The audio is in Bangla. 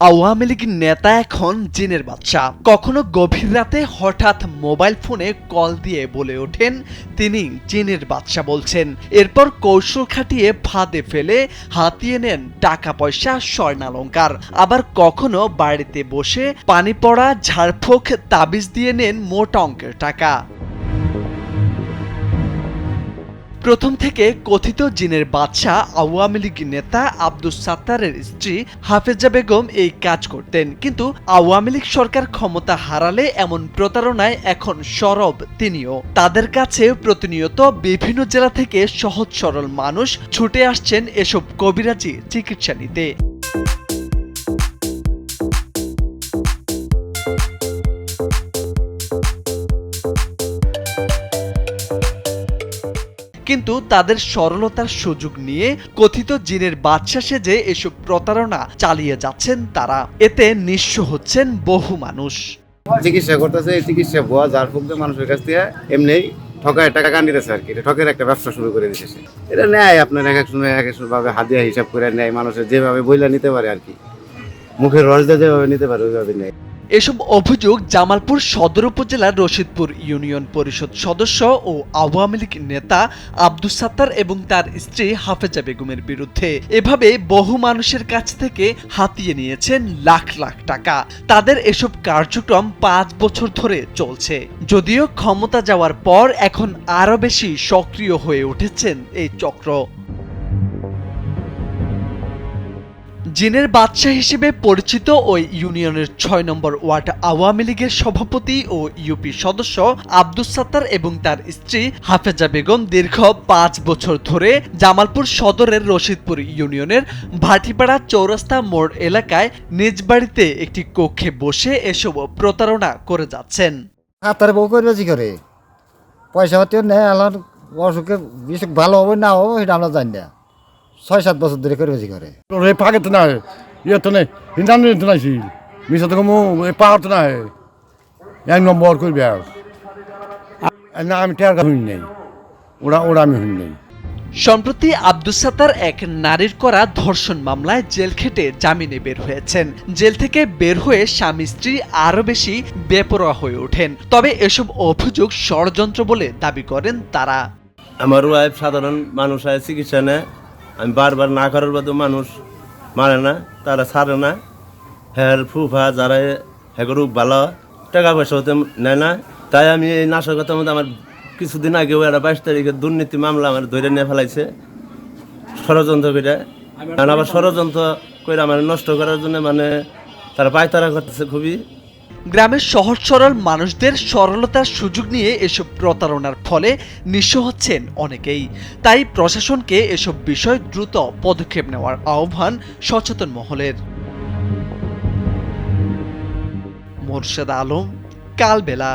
আওয়ামী লীগ নেতা এখন জিনের বাদশা। কখনো গভীর রাতে হঠাৎ মোবাইল ফোনে কল দিয়ে বলে ওঠেন তিনি জিনের বাদশা বলছেন। এরপর কৌশল খাটিয়ে ফাঁদে ফেলে হাতিয়ে নেন টাকা পয়সা, স্বর্ণালংকার। আবার কখনো বাড়িতে বসে পানি পড়া ঝাড়ফুঁক তাবিজ দিয়ে নেন মোটা অঙ্কের টাকা। প্রথম থেকে কথিত জিনের বাদশা আওয়ামী লীগ নেতা আব্দুস সাত্তারের স্ত্রী হাফেজা বেগম এই কাজ করতেন। কিন্তু আওয়ামী লীগ সরকার ক্ষমতা হারালে এমন প্রতারণায় এখন সরব তিনিও। তাদের কাছে প্রতিনিয়ত বিভিন্ন জেলা থেকে সহজ সরল মানুষ ছুটে আসছেন এসব কবিরাজি চিকিৎসা নিতে। কিন্তু তাদের সরলতার সুযোগ নিয়ে কথিত জিনের বাদশা সেজে এসব প্রতারণা চালিয়ে যাচ্ছেন তারা। এতে নিঃস্ব হচ্ছেন বহু মানুষ। চিকিৎসা করতেছে, চিকিৎসা ভুয়া ঝাড়ফুঁক দিয়ে মানুষের কাছ থেকে এমনি ঠকায় টাকা কান্দিতেছে আর কি। এটা ঠকের একটা ব্যবসা শুরু করে দিতেছে। এটা নেয় আপনার এক এক সময় ভাবে হাদিয়া হিসাব করে নেয়, মানুষের যেভাবে বইলা নিতে পারে আর কি, মুখের রস দিয়ে যেভাবে নিতে পারে ওইভাবে নেয়। এসব অভিযোগ জামালপুর সদর উপজেলার রশিদপুর ইউনিয়ন পরিষদ সদস্য ও আওয়ামী লীগ নেতা আব্দুস সাত্তার এবং তার স্ত্রী হাফেজা বেগমের বিরুদ্ধে। এভাবে বহু মানুষের কাছ থেকে হাতিয়ে নিয়েছেন লাখ লাখ টাকা। তাদের এসব কার্যক্রম 5 বছর ধরে চলছে। যদিও ক্ষমতা যাওয়ার পর এখন আরো বেশি সক্রিয় হয়ে উঠেছেন এই চক্র। জিনের বাদশা হিসেবে পরিচিত ওই ইউনিয়নের 6 নম্বর ওয়ার্ড আওয়ামী লীগের সভাপতি ও ইউপি সদস্য আব্দুস সাত্তার এবং তার স্ত্রী হাফেজা বেগম দীর্ঘ 5 বছর ধরে জামালপুর সদরের রশিদপুর ইউনিয়নের ভাটিপাড়া চৌরাস্তা মোড় এলাকায় নিজ বাড়িতে একটি কক্ষে বসে এসব প্রতারণা করে যাচ্ছেন। তার বউ করেছি করে পয়সা পাতিও নেই, আল্লাহর অসুখে বিসুখ ভালো হবে না হবে সেটা আমরা জানি না। 6-7 বছর ধরে করে বেশি করে পাকে তো না ইয়ে তো নেই হিন্দান তো নাই মিশা তো পাহাড় তো না 1 নম্বর করবে না। আমি টের হুন নেই, ওরা আমি হুন নেই। সম্প্রতি আব্দুস সাত্তার এক নারীর করা ধর্ষণ মামলায় জেল খেটে জামিনে বের হয়েছেন। জেল থেকে বের হয়ে স্বামী স্ত্রী আরো বেশি বেপরোয়া হয়ে ওঠেন। তবে এসব অভিযোগ ষড়যন্ত্র বলে দাবি করেন তারা। আমার ওয়াইফ সাধারণ মানুষ হয়, চিকিৎসা নেয়। আমি বারবার না করার বাদেও মানুষ মারে না, তারা ছাড়ে না। হ্যাঁ ফুফা যারা হ্যাঁ রোগ ভালো টাকা পয়সা হতে নেয় না। তাই আমি এই নাশকতার মধ্যে আমার কিছুদিন আগেও একটা 22 তারিখে দুর্নীতি মামলা আমার ধরে নিয়ে ফেলাইছে ষড়যন্ত্র করে। আবার ষড়যন্ত্র করে আমার নষ্ট করার জন্য তারা পায়তারা করতেছে খুবই। গ্রামের সহজ সরল মানুষদের সরলতার সুযোগ নিয়ে এসব প্রতারণার ফলে নিঃস্ব হচ্ছেন অনেকেই। তাই প্রশাসনকে এসব বিষয় দ্রুত পদক্ষেপ নেওয়ার আহ্বান সচেতন মহলের। মোরশেদ আলম, কালবেলা।